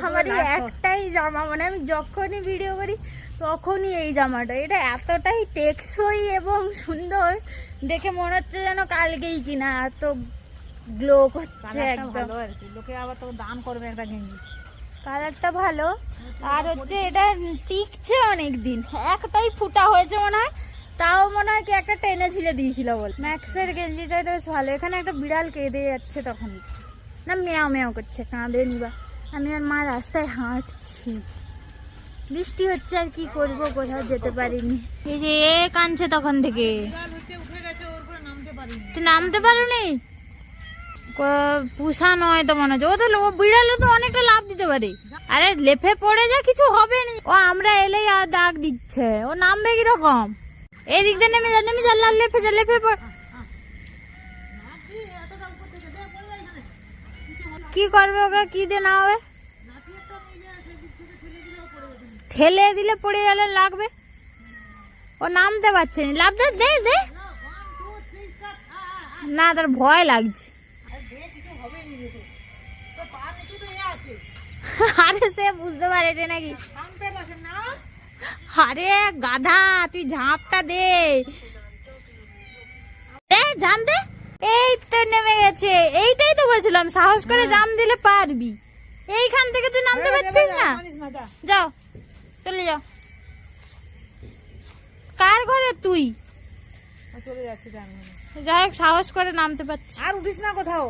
আমার একটাই জামা, মানে আমি যখনই ভিডিও করি তখনই এই জামাটা। এটা এতটাই টেকসই এবং সুন্দর, দেখে মনে হচ্ছে যেন কালকেই কিনা, এত গ্লো করছে একদম। লোকে আবার তো দাম করবে একটা গেঞ্জি। কালারটা ভালো, আর হচ্ছে এটা টিকছে অনেক দিন। একটাই ফুটা হয়েছে মনে হয়, তাও মনে হয় কি একটা টেনে ঝিলে দিয়েছিল বল। ম্যাক্সের গেঞ্জিটা বেশ ভালো। এখানে একটা বিড়াল কেঁদে যাচ্ছে, তখন না মেয়াও মেয়াও করছে, কাঁদে নিবা। আমি আর মা রাস্তায় হাঁটছি, বৃষ্টি হচ্ছে আর কি করবো, কোথাও যেতে পারিনি। এই যে এ কাঁদছে তখন থেকে, তুই নামতে পারোনি? পুষা নয় তো মনে হচ্ছে, ও তো বিড়ালে তো অনেকটা লাভ দিতে পারে। আরে লেফে পড়ে যা, কিছু হবে না। ও আমরা এলেই আর ডাক দিচ্ছে, ও নামবে কিরকম? এই দিক দিয়ে নেমে যা, নেমে যা, লেফে যা, লেফে পড়। কি করবে ওকে, কি দিয়ে না হবে? ঠেলে দিলে পড়ে গেলে লাগবে। ও নামতে পারছে না, লাভ দে দে দে। না, তার ভয় লাগছে। আরে সে বুঝতে পারে নাকি? আরে গাধা, তুই ঝাঁপটা দে, জাম দে। এই তো নেমে গেছে, এইটাই তো বলছিলাম, সাহস করে জাম দিলে পারবি। এইখান থেকে তুই নামতে পারছিস না? যাও, চলে যাও। কার ঘরে তুই? চলে যাচ্ছি, যাই হোক, সাহস করে নামতে পারছিস। আর উঠিস না কোথাও।